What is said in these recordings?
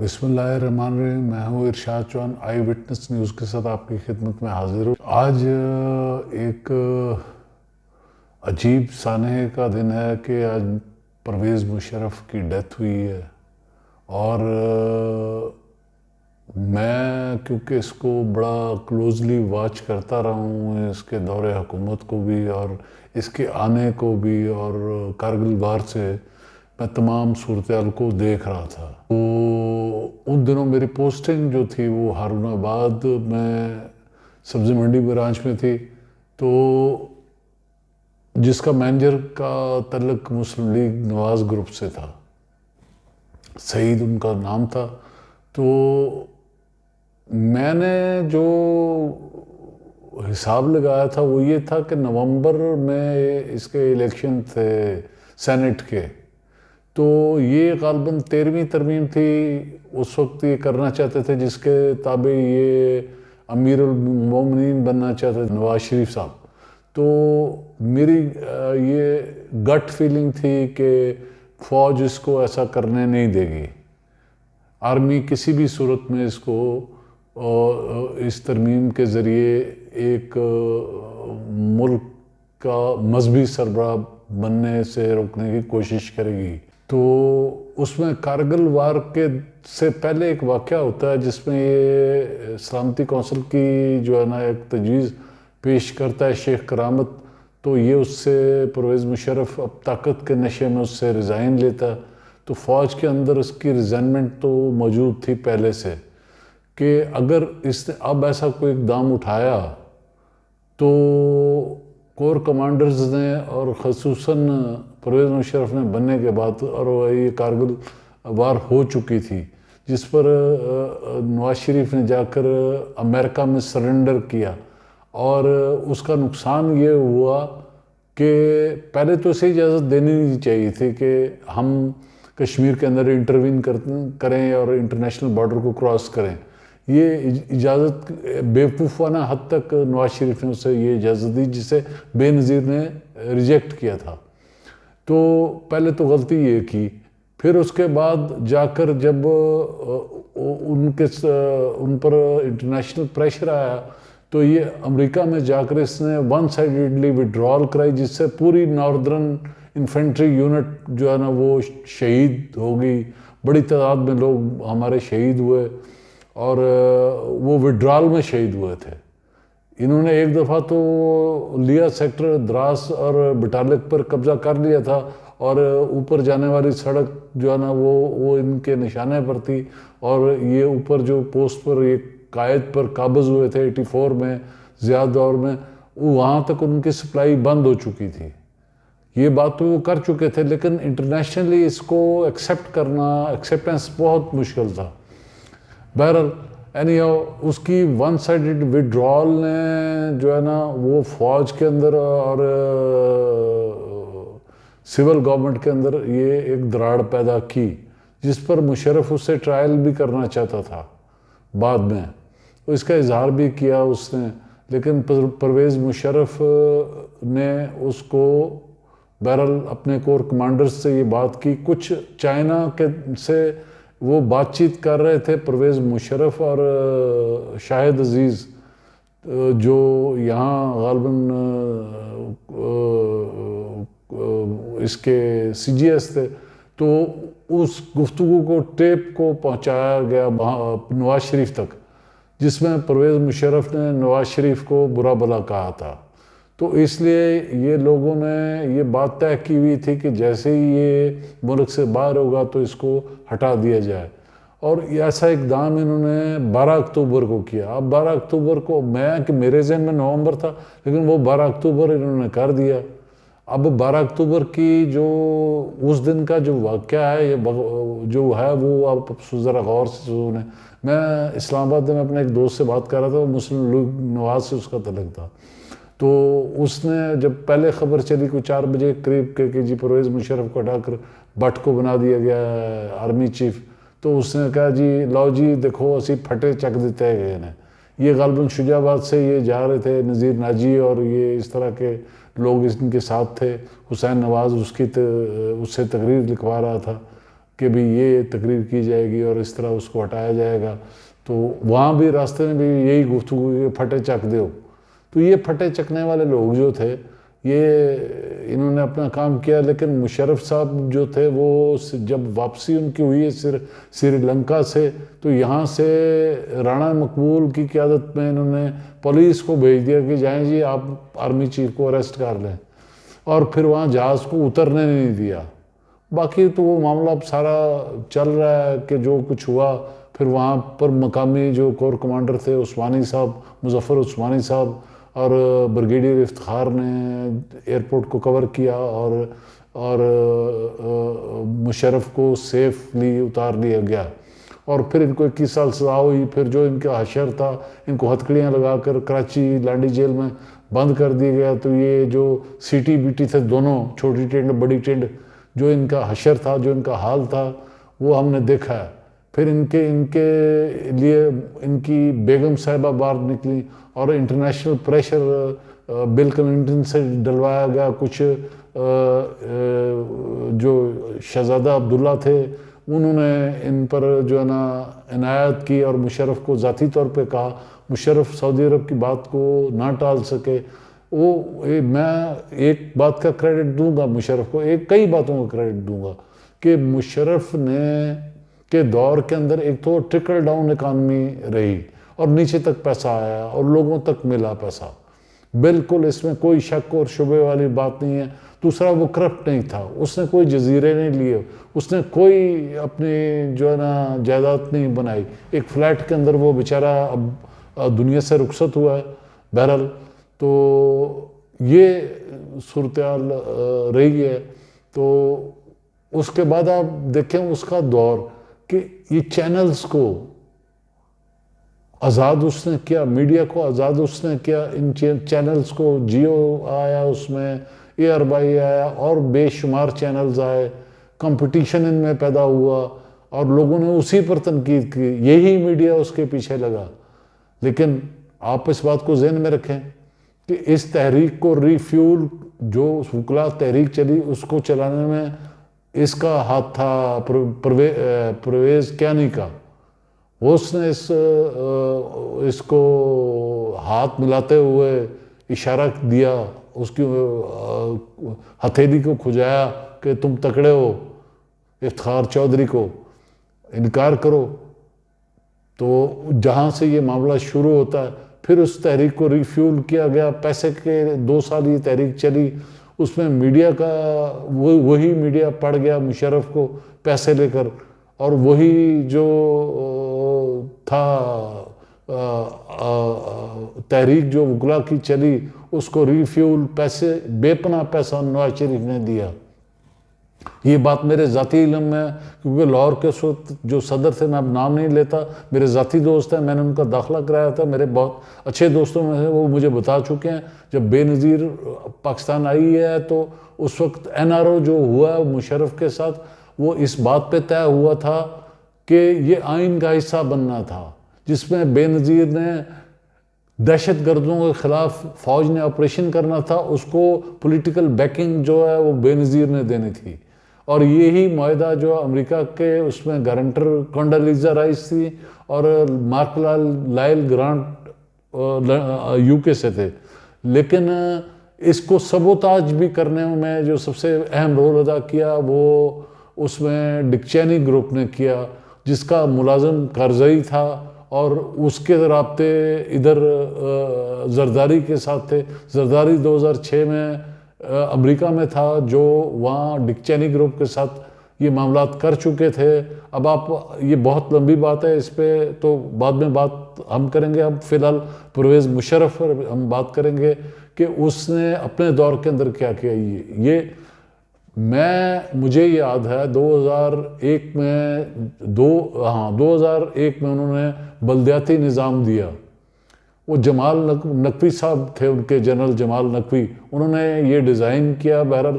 بسم اللہ الرحمن الرحیم. میں ہوں ارشاد چوہان, آئی وٹنس نیوز کے ساتھ آپ کی خدمت میں حاضر ہوں. آج ایک عجیب سانحے کا دن ہے کہ آج پرویز مشرف کی ڈیتھ ہوئی ہے, اور میں کیونکہ اس کو بڑا کلوزلی واچ کرتا رہا ہوں, اس کے دور حکومت کو بھی اور اس کے آنے کو بھی, اور کارگل وار سے میں تمام صورتحال کو دیکھ رہا تھا. تو ان دنوں میری پوسٹنگ جو تھی وہ ہارون آباد میں سبزی منڈی برانچ میں تھی, تو جس کا مینیجر کا تعلق مسلم لیگ نواز گروپ سے تھا, سعید ان کا نام تھا. تو میں نے جو حساب لگایا تھا وہ یہ تھا کہ نومبر میں اس کے الیکشن تھے سینٹ کے, تو یہ غالباً 13ویں ترمیم تھی. اس وقت یہ کرنا چاہتے تھے جس کے تابع یہ امیر المومنین بننا چاہتے تھے نواز شریف صاحب. تو میری یہ گٹ فیلنگ تھی کہ فوج اس کو ایسا کرنے نہیں دے گی, آرمی کسی بھی صورت میں اس کو اس ترمیم کے ذریعے ایک ملک کا مذہبی سربراہ بننے سے روکنے کی کوشش کرے گی. تو اس میں کارگل وار کے سے پہلے ایک واقعہ ہوتا ہے جس میں یہ سلامتی کونسل کی جو ہے نا ایک تجویز پیش کرتا ہے شیخ کرامت. تو یہ اس سے پرویز مشرف اب طاقت کے نشے میں اس سے ریزائن لیتا ہے. تو فوج کے اندر اس کی ریزائنمنٹ تو موجود تھی پہلے سے کہ اگر اس نے اب ایسا کوئی اقدام اٹھایا تو کور کمانڈرز نے اور خصوصاً پرویز مشرف نے بننے کے بعد, اور یہ کارگل وار ہو چکی تھی جس پر نواز شریف نے جا کر امریکہ میں سرنڈر کیا, اور اس کا نقصان یہ ہوا کہ پہلے تو اسے اجازت دینی نہیں چاہیے تھی کہ ہم کشمیر کے اندر انٹروین کریں اور انٹرنیشنل بارڈر کو کراس کریں. یہ اجازت بیوقوفانہ حد تک نواز شریف نے اسے یہ اجازت دی جسے بے نظیر نے ریجیکٹ کیا تھا. تو پہلے تو غلطی یہ کی, پھر اس کے بعد جا کر جب ان پر انٹرنیشنل پریشر آیا تو یہ امریکہ میں جا کر اس نے ون سائیڈڈلی وڈرال کرائی, جس سے پوری ناردرن انفینٹری یونٹ جو ہے نا وہ شہید ہو گئی. بڑی تعداد میں لوگ ہمارے شہید ہوئے اور وہ وڈرال میں شہید ہوئے تھے. انہوں نے ایک دفعہ تو لیا سیکٹر دراس اور بٹالک پر قبضہ کر لیا تھا, اور اوپر جانے والی سڑک جو ہے نا وہ ان کے نشانے پر تھی, اور یہ اوپر جو پوسٹ پر یہ قائد پر قابض ہوئے تھے 84 میں ضیاء دور میں, وہاں تک ان کی سپلائی بند ہو چکی تھی. یہ بات تو وہ کر چکے تھے, لیکن انٹرنیشنلی اس کو ایکسیپٹ کرنا, ایکسیپٹنس بہت مشکل تھا. بہرحال اس کی ون سائیڈڈ وڈرال نے جو ہے نا وہ فوج کے اندر اور سول گورنمنٹ کے اندر یہ ایک دراڑ پیدا کی, جس پر مشرف اس سے ٹرائل بھی کرنا چاہتا تھا بعد میں. اس کا اظہار بھی کیا اس نے, لیکن پرویز مشرف نے اس کو بہرحال اپنے کور کمانڈرز سے یہ بات کی. کچھ چائنا کے سے وہ بات چیت کر رہے تھے پرویز مشرف اور شاہد عزیز, جو یہاں غالباً اس کے سی جی ایس تھے. تو اس گفتگو کو ٹیپ کو پہنچایا گیا نواز شریف تک, جس میں پرویز مشرف نے نواز شریف کو برا بھلا کہا تھا. تو اس لیے یہ لوگوں نے یہ بات طے کی ہوئی تھی کہ جیسے ہی یہ ملک سے باہر ہوگا تو اس کو ہٹا دیا جائے, اور ایسا اقدام انہوں نے 12 اکتوبر کو کیا. اب 12 اکتوبر کو کہ میرے ذہن میں نومبر تھا, لیکن وہ 12 اکتوبر انہوں نے کر دیا. اب 12 اکتوبر کی جو اس دن کا جو واقعہ ہے جو ہے وہ آپ ذرا غور سے سنیں. میں اسلام آباد میں اپنے ایک دوست سے بات کر رہا تھا, وہ مسلم لیگ نواز سے اس کا تعلق تھا. تو اس نے جب پہلے خبر چلی کوئی 4 بجے قریب کہ جی پرویز مشرف کو ہٹا کر بٹ کو بنا دیا گیا آرمی چیف, تو اس نے کہا جی لو جی دیکھو اسی پھٹے چک دیتے گئے نے. یہ غالباً شجاع آباد سے یہ جا رہے تھے, نذیر ناجی اور یہ اس طرح کے لوگ ان کے ساتھ تھے. حسین نواز اس سے تقریر لکھوا رہا تھا کہ بھی یہ تقریر کی جائے گی اور اس طرح اس کو ہٹایا جائے گا، تو وہاں بھی راستے میں بھی یہی گفتگو کہ پھٹے چک دو. تو یہ پھٹے چکنے والے لوگ جو تھے یہ انہوں نے اپنا کام کیا. لیکن مشرف صاحب جو تھے وہ جب واپسی ان کی ہوئی ہے سری لنکا سے، تو یہاں سے رانا مقبول کی قیادت میں انہوں نے پولیس کو بھیج دیا کہ جائیں جی آپ آرمی چیف کو اریسٹ کر لیں، اور پھر وہاں جہاز کو اترنے نہیں دیا. باقی تو وہ معاملہ اب سارا چل رہا ہے کہ جو کچھ ہوا. پھر وہاں پر مقامی جو کور کمانڈر تھے عثمانی صاحب، مظفر عثمانی صاحب اور بریگیڈیئر افتخار نے ایئرپورٹ کو کور کیا اور مشرف کو سیفلی اتار لیا گیا. اور پھر ان کو 21 سال سزا ہوئی. پھر جو ان کا حشر تھا ان کو ہتکڑیاں لگا کر کراچی لانڈی جیل میں بند کر دیا گیا. تو یہ جو سی ٹی بی ٹی تھے دونوں، چھوٹی ٹینڈ بڑی ٹینڈ، جو ان کا حشر تھا، جو ان کا حال تھا، وہ ہم نے دیکھا ہے. پھر ان کے لیے ان کی بیگم صاحبہ باہر نکلی اور انٹرنیشنل پریشر بل کلنٹن سے ڈلوایا گیا. کچھ جو شہزادہ عبداللہ تھے انہوں نے ان پر جو ہے نا عنایت کی اور مشرف کو ذاتی طور پہ کہا. مشرف سعودی عرب کی بات کو نہ ٹال سکے. میں ایک بات کا کریڈٹ دوں گا مشرف کو، کئی باتوں کا کریڈٹ دوں گا کہ مشرف نے کے دور کے اندر ایک تو ٹرکل ڈاؤن اکانومی رہی اور نیچے تک پیسہ آیا اور لوگوں تک ملا پیسہ. بالکل اس میں کوئی شک اور شبے والی بات نہیں ہے. دوسرا وہ کرپٹ نہیں تھا، اس نے کوئی جزیرے نہیں لیے، اس نے کوئی اپنی جو ہے نا جائیداد نہیں بنائی. ایک فلیٹ کے اندر وہ بیچارہ اب دنیا سے رخصت ہوا ہے. بہرحال تو یہ صورتحال رہی ہے. تو اس کے بعد آپ دیکھیں اس کا دور کہ یہ چینلز کو آزاد اس نے کیا، میڈیا کو آزاد اس نے کیا. ان چینلز کو جیو آیا، اس میں ARY آیا اور بے شمار چینلز آئے. کمپٹیشن ان میں پیدا ہوا اور لوگوں نے اسی پر تنقید کی. یہی میڈیا اس کے پیچھے لگا. لیکن آپ اس بات کو ذہن میں رکھیں کہ اس تحریک کو ری فیول جو وکلا تحریک چلی اس کو چلانے میں اس کا ہاتھ تھا پرویز کیانی کا. اس نے اس کو ہاتھ ملاتے ہوئے اشارہ دیا، اس کی ہتھیلی کو کھجایا کہ تم تکڑے ہو، افتخار چودھری کو انکار کرو. تو جہاں سے یہ معاملہ شروع ہوتا ہے پھر اس تحریک کو ری فیول کیا گیا. پیسے کے 2 سال یہ تحریک چلی. اس میں میڈیا کا وہی میڈیا پڑ گیا مشرف کو پیسے لے کر، اور وہی جو تھا تحریک جو وکلا کی چلی اس کو ری فیول پیسے، بے پناہ پیسہ نواز شریف نے دیا. یہ بات میرے ذاتی علم میں، کیونکہ لاہور کے اس وقت جو صدر تھے، میں اب نام نہیں لیتا، میرے ذاتی دوست ہیں، میں نے ان کا داخلہ کرایا تھا. میرے بہت اچھے دوستوں میں سے وہ مجھے بتا چکے ہیں جب بے نظیر پاکستان آئی ہے تو اس وقت NRO جو ہوا مشرف کے ساتھ وہ اس بات پہ طے ہوا تھا کہ یہ آئین کا حصہ بننا تھا، جس میں بے نظیر نے دہشت گردوں کے خلاف فوج نے آپریشن کرنا تھا. اس کو پولیٹیکل بیکنگ جو ہے وہ بے نظیر نے دینی تھی. اور یہی معاہدہ جو امریکہ کے اس میں گارنٹر کونڈالیزا رائس تھی اور مارک لائل گرانٹ UK سے تھے. لیکن اس کو سبوتاج بھی کرنے میں جو سب سے اہم رول ادا کیا وہ اس میں ڈک چینی گروپ نے کیا، جس کا ملازم کارزئی تھا اور اس کے رابطے ادھر زرداری کے ساتھ تھے. زرداری 2006 میں امریکہ میں تھا، جو وہاں ڈک چینی گروپ کے ساتھ یہ معاملات کر چکے تھے. اب آپ یہ بہت لمبی بات ہے، اس پہ تو بعد میں بات ہم کریں گے. اب فی الحال پرویز مشرف پر ہم بات کریں گے کہ اس نے اپنے دور کے اندر کیا کیا. یہ مجھے یاد ہے 2001 میں انہوں نے بلدیاتی نظام دیا. وہ جمال نقوی صاحب تھے، ان کے جنرل جمال نقوی، انہوں نے یہ ڈیزائن کیا. بہرحال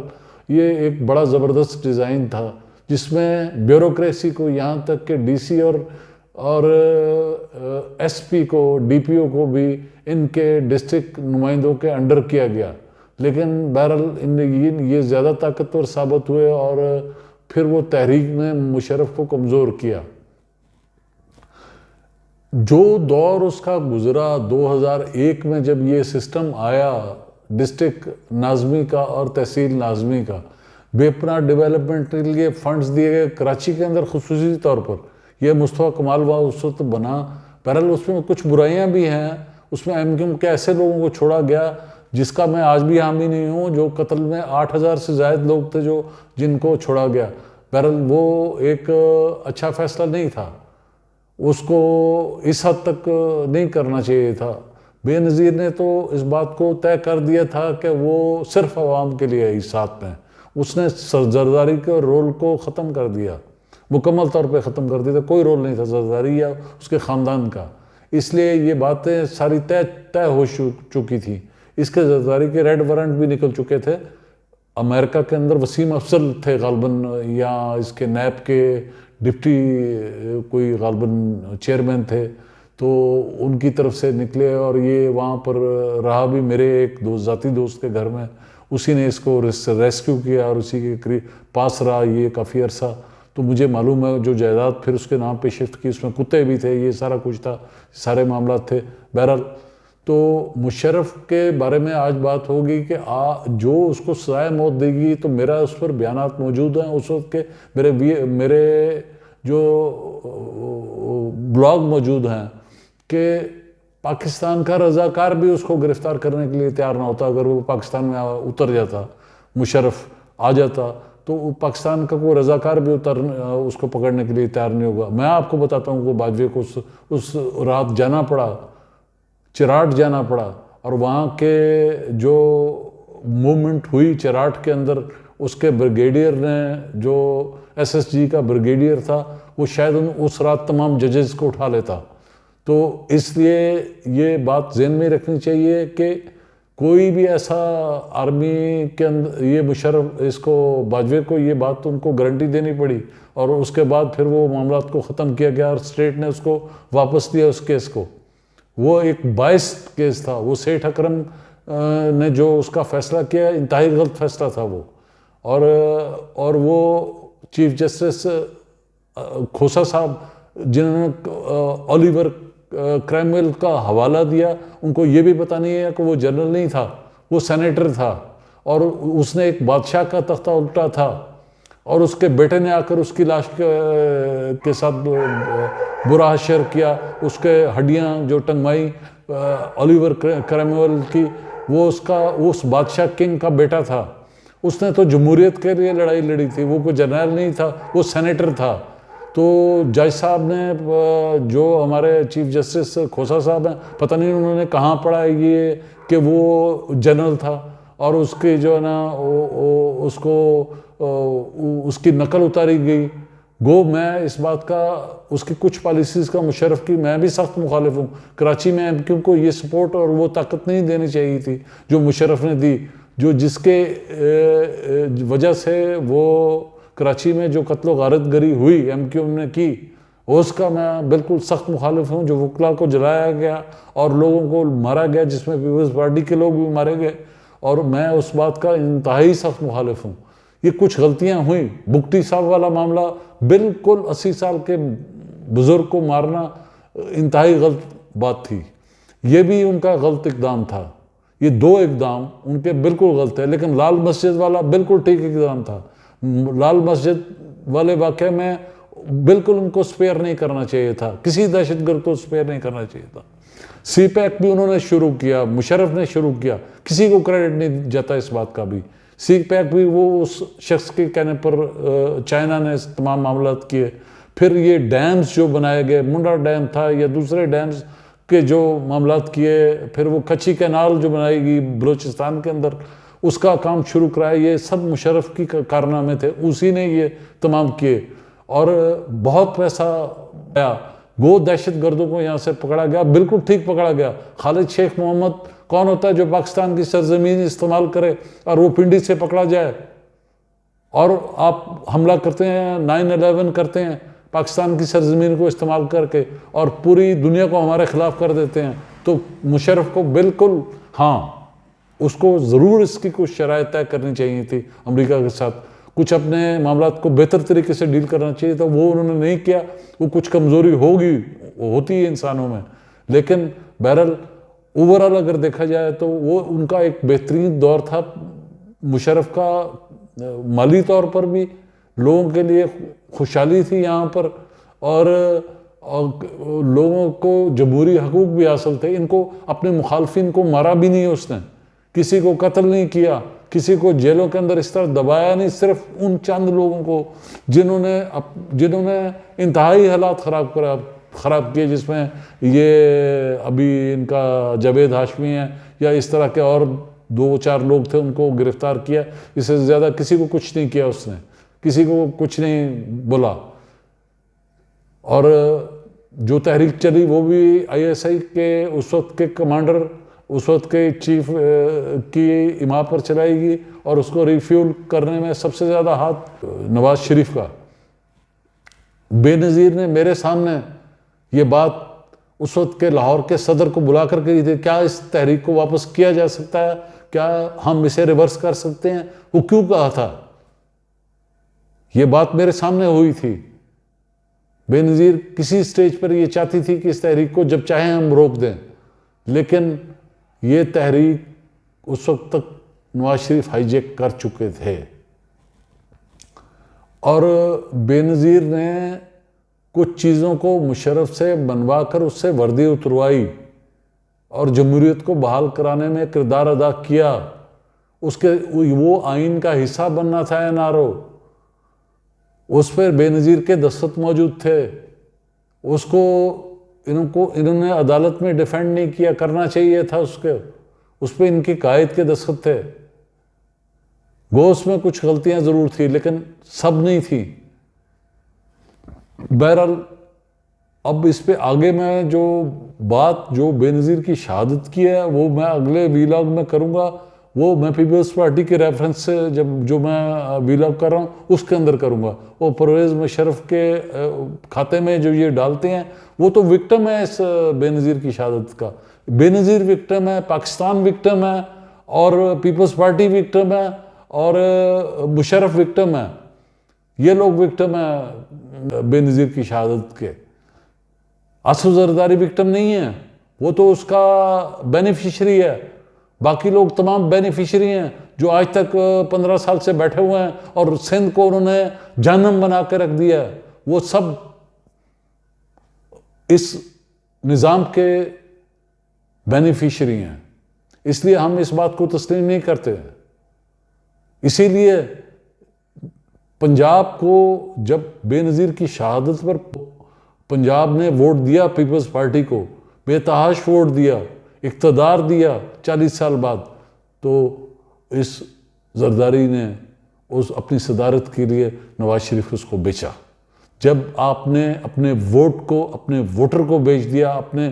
یہ ایک بڑا زبردست ڈیزائن تھا جس میں بیوروکریسی کو یہاں تک کہ DC اور SP کو DPO کو بھی ان کے ڈسٹرکٹ نمائندوں کے انڈر کیا گیا. لیکن بہرحال یہ زیادہ طاقتور ثابت ہوئے اور پھر وہ تحریک نے مشرف کو کمزور کیا. جو دور اس کا گزرا 2001 میں جب یہ سسٹم آیا ڈسٹرکٹ ناظمی کا اور تحصیل ناظمی کا، بے پناہ ڈیولپمنٹ کے لیے فنڈز دیے گئے کراچی کے اندر خصوصی طور پر. یہ مصطفیٰ کمال وہاں اس وقت بنا. بہرحال اس میں کچھ برائیاں بھی ہیں. اس میں ایم کیو ایم کے ایسے لوگوں کو چھوڑا گیا جس کا میں آج بھی حامی نہیں ہوں، جو قتل میں 8,000 سے زائد لوگ تھے جن کو چھوڑا گیا. بہرحال وہ ایک اچھا فیصلہ نہیں تھا، اس کو اس حد تک نہیں کرنا چاہیے تھا. بے نظیر نے تو اس بات کو طے کر دیا تھا کہ وہ صرف عوام کے لیے اس ساتھ میں. اس نے زرداری کے رول کو ختم کر دیا، مکمل طور پہ ختم کر دیا. کوئی رول نہیں تھا زرداری یا اس کے خاندان کا. اس لیے یہ باتیں ساری طے ہو چکی تھی. اس کے زرداری کے ریڈ وارنٹ بھی نکل چکے تھے. امریکہ کے اندر وسیم افضل تھے غالباً، یا اس کے نیب کے ڈپٹی کوئی غالباً چیئرمین تھے، تو ان کی طرف سے نکلے اور یہ وہاں پر رہا بھی میرے ایک ذاتی دوست کے گھر میں. اسی نے اس کو ریسکیو کیا اور اسی کے قریب پاس رہا یہ کافی عرصہ. تو مجھے معلوم ہے جو جائیداد پھر اس کے نام پہ شفٹ کی، اس میں کتے بھی تھے، یہ سارا کچھ تھا، سارے معاملات تھے. بہرحال تو مشرف کے بارے میں آج بات ہوگی کہ جو اس کو سزائے موت دے گی، تو میرا اس پر بیانات موجود ہیں اس وقت کے، میرے جو بلاگ موجود ہیں کہ پاکستان کا رضاکار بھی اس کو گرفتار کرنے کے لیے تیار نہ ہوتا. اگر وہ پاکستان میں اتر جاتا، مشرف آ جاتا، تو پاکستان کا کوئی رضاکار بھی اس کو پکڑنے کے لیے تیار نہیں ہوگا. میں آپ کو بتاتا ہوں کہ باجوے کو اس رات جانا پڑا، چراٹ جانا پڑا، اور وہاں کے جو موومنٹ ہوئی چراٹ کے اندر، اس کے بریگیڈیئر نے، جو SSG کا بریگیڈیئر تھا، وہ شاید اس رات تمام ججز کو اٹھا لیتا. تو اس لیے یہ بات ذہن میں رکھنی چاہیے کہ کوئی بھی ایسا آرمی کے اندر، یہ مشرف اس کو باجوے کو یہ بات ان کو گارنٹی دینی پڑی، اور اس کے بعد پھر وہ معاملات کو ختم کیا گیا اور اسٹیٹ نے اس کو واپس لیا اس کیس کو. وہ ایک باعث کیس تھا. وہ سیٹھ اکرم نے جو اس کا فیصلہ کیا انتہائی غلط فیصلہ تھا وہ. اور وہ چیف جسٹس کھوسا صاحب جنہوں نے اولیور کرائمویل کا حوالہ دیا، ان کو یہ بھی پتہ نہیں ہے کہ وہ جنرل نہیں تھا، وہ سینیٹر تھا، اور اس نے ایک بادشاہ کا تختہ الٹا تھا، اور اس کے بیٹے نے آ کر اس کی لاش کے ساتھ برا حشر کیا. اس کے ہڈیاں جو ٹنگمائی اولیور کرائمویل کی، وہ اس بادشاہ کنگ کا بیٹا تھا. اس نے تو جمہوریت کے لیے لڑائی لڑی تھی، وہ کوئی جرنیل نہیں تھا، وہ سینیٹر تھا. تو جج صاحب نے، جو ہمارے چیف جسٹس کھوسا صاحب ہیں، پتہ نہیں انہوں نے کہاں پڑھا یہ کہ وہ جنرل تھا، اور اس کی جو ہے نا اس کو اس کی نقل اتاری گئی. گو میں اس بات کا، اس کی کچھ پالیسیز کا مشرف کی میں بھی سخت مخالف ہوں. کراچی میں ایم کو یہ سپورٹ اور وہ طاقت نہیں دینی چاہیے تھی جو مشرف نے دی، جس کے وجہ سے وہ کراچی میں جو قتل و غارت گری ہوئی ایم کیو ایم نے کی، اس کا میں بالکل سخت مخالف ہوں. جو وکلا کو جلایا گیا اور لوگوں کو مارا گیا، جس میں پیپلز پارٹی کے لوگ بھی مارے گئے، اور میں اس بات کا انتہائی سخت مخالف ہوں. یہ کچھ غلطیاں ہوئیں. بگٹی صاحب والا معاملہ بالکل 80 سال کے بزرگ کو مارنا انتہائی غلط بات تھی. یہ بھی ان کا غلط اقدام تھا. یہ دو اقدام ان کے بالکل غلط ہے. لیکن لال مسجد والا بالکل ٹھیک اقدام تھا. لال مسجد والے واقعے میں بالکل ان کو سپیئر نہیں کرنا چاہیے تھا، کسی دہشت گرد کو سپیئر نہیں کرنا چاہیے تھا. سی پیک بھی انہوں نے شروع کیا، مشرف نے شروع کیا، کسی کو کریڈٹ نہیں جاتا اس بات کا بھی. سی پیک بھی وہ اس شخص کے کہنے پر چائنا نے تمام معاملات کیے. پھر یہ ڈیمز جو بنائے گئے، منڈا ڈیم تھا یا دوسرے ڈیمز کے جو معاملات کیے، پھر وہ کچھی کینال جو بنائی گئی بلوچستان کے اندر، اس کا کام شروع کرایا، یہ سب مشرف کی کارنامے تھے. اسی نے یہ تمام کیے، اور بہت پیسہ آیا. گو دہشت گردوں کو یہاں سے پکڑا گیا، بالکل ٹھیک پکڑا گیا. خالد شیخ محمد کون ہوتا ہے جو پاکستان کی سرزمین استعمال کرے اور وہ پنڈی سے پکڑا جائے، اور آپ حملہ کرتے ہیں، 9/11 کرتے ہیں پاکستان کی سرزمین کو استعمال کر کے، اور پوری دنیا کو ہمارے خلاف کر دیتے ہیں. تو مشرف کو بالکل، ہاں، اس کو ضرور اس کی کچھ شرائط طے کرنی چاہیے تھی امریکہ کے ساتھ. کچھ اپنے معاملات کو بہتر طریقے سے ڈیل کرنا چاہیے تھا، وہ انہوں نے نہیں کیا. وہ کچھ کمزوری ہوگی، ہوتی ہے انسانوں میں، لیکن بہرحال اوورآل اگر دیکھا جائے تو وہ ان کا ایک بہترین دور تھا. مشرف کا مالی طور پر بھی لوگوں کے لیے خوشحالی تھی یہاں پر، اور لوگوں کو جمہوری حقوق بھی حاصل تھے. ان کو اپنے مخالفین کو مارا بھی نہیں اس نے، کسی کو قتل نہیں کیا، کسی کو جیلوں کے اندر اس طرح دبایا نہیں. صرف ان چند لوگوں کو جنہوں نے انتہائی حالات خراب کیے، جس میں یہ ابھی ان کا جاوید ہاشمی ہے یا اس طرح کے اور 2-4 لوگ تھے، ان کو گرفتار کیا. اس سے زیادہ کسی کو کچھ نہیں کیا اس نے، کسی کو کچھ نہیں بولا. اور جو تحریک چلی وہ بھی ISI کے اس وقت کے کمانڈر، اس وقت کے چیف کی اما پر چلائی گئی، اور اس کو ریفیول کرنے میں سب سے زیادہ ہاتھ نواز شریف کا. بے نظیر نے میرے سامنے یہ بات اس وقت کے لاہور کے صدر کو بلا کر کہی تھی، کیا اس تحریک کو واپس کیا جا سکتا ہے، کیا ہم اسے ریورس کر سکتے ہیں. وہ کیوں کہا تھا؟ یہ بات میرے سامنے ہوئی تھی. بے نظیر کسی سٹیج پر یہ چاہتی تھی کہ اس تحریک کو جب چاہیں ہم روک دیں، لیکن یہ تحریک اس وقت تک نواز شریف ہائی جیک کر چکے تھے. اور بے نظیر نے کچھ چیزوں کو مشرف سے بنوا کر اس سے وردی اتروائی اور جمہوریت کو بحال کرانے میں کردار ادا کیا. وہ آئین کا حصہ بننا تھا NRO، اس پر بے نظیر کے دستخط موجود تھے. اس کو انہوں نے عدالت میں ڈیفینڈ نہیں کیا، کرنا چاہیے تھا اس پہ ان کی قائد کے دستخط تھے. وہ اس میں کچھ غلطیاں ضرور تھی، لیکن سب نہیں تھی. بہرحال اب اس پہ آگے میں جو بے نظیر کی شہادت کی ہے وہ میں اگلے ویلاگ میں کروں گا. وہ میں پیپلز پارٹی کے ریفرنس سے جو میں ویلاگ کر رہا ہوں اس کے اندر کروں گا. وہ پرویز مشرف کے کھاتے میں جو یہ ڈالتے ہیں، وہ تو وکٹم ہے اس بے نظیر کی شہادت کا. بے نظیر وکٹم ہے، پاکستان وکٹم ہے، اور پیپلز پارٹی وکٹم ہے، اور مشرف وکٹم ہے. یہ لوگ وکٹم ہیں بے نظیر کی شہادت کے. آصف زرداری وکٹم نہیں ہے، وہ تو اس کا بینیفیشری ہے. باقی لوگ تمام بینیفیشری ہیں جو آج تک 15 سال سے بیٹھے ہوئے ہیں اور سندھ کو انہوں نے جہنم بنا کے رکھ دیا ہے. وہ سب اس نظام کے بینیفیشری ہیں. اس لیے ہم اس بات کو تسلیم نہیں کرتے. اسی لیے پنجاب کو جب بے نظیر کی شہادت پر پنجاب نے ووٹ دیا پیپلز پارٹی کو، بے تحاشا ووٹ دیا، اقتدار دیا 40 سال بعد، تو اس زرداری نے اپنی صدارت کے لیے نواز شریف اس کو بیچا. جب آپ نے اپنے ووٹ کو، اپنے ووٹر کو بیچ دیا، اپنے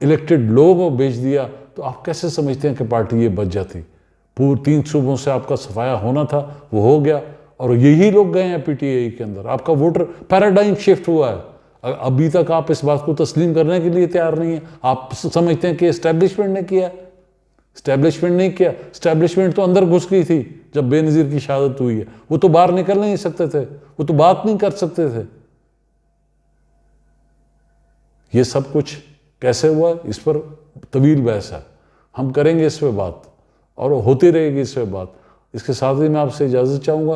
الیکٹڈ لوگوں کو بیچ دیا، تو آپ کیسے سمجھتے ہیں کہ پارٹی یہ بچ جاتی؟ پورے 3 صوبوں سے آپ کا صفایا ہونا تھا، وہ ہو گیا، اور یہی لوگ گئے ہیں PTI کے اندر. آپ کا ووٹر پیراڈائم شفٹ ہوا ہے. ابھی تک آپ اس بات کو تسلیم کرنے کے لیے تیار نہیں ہیں. آپ سمجھتے ہیں کہ اسٹیبلشمنٹ نے کیا. اسٹیبلشمنٹ نہیں کیا. اسٹیبلشمنٹ تو اندر گھس گئی تھی جب بے نظیر کی شہادت ہوئی ہے. وہ تو باہر نکل نہیں سکتے تھے، وہ تو بات نہیں کر سکتے تھے. یہ سب کچھ کیسے ہوا، اس پر طویل بحث ہے. ہم کریں گے اس پہ بات، اور ہوتی رہے گی اس پہ بات. اس کے ساتھ ہی میں آپ سے اجازت چاہوں گا.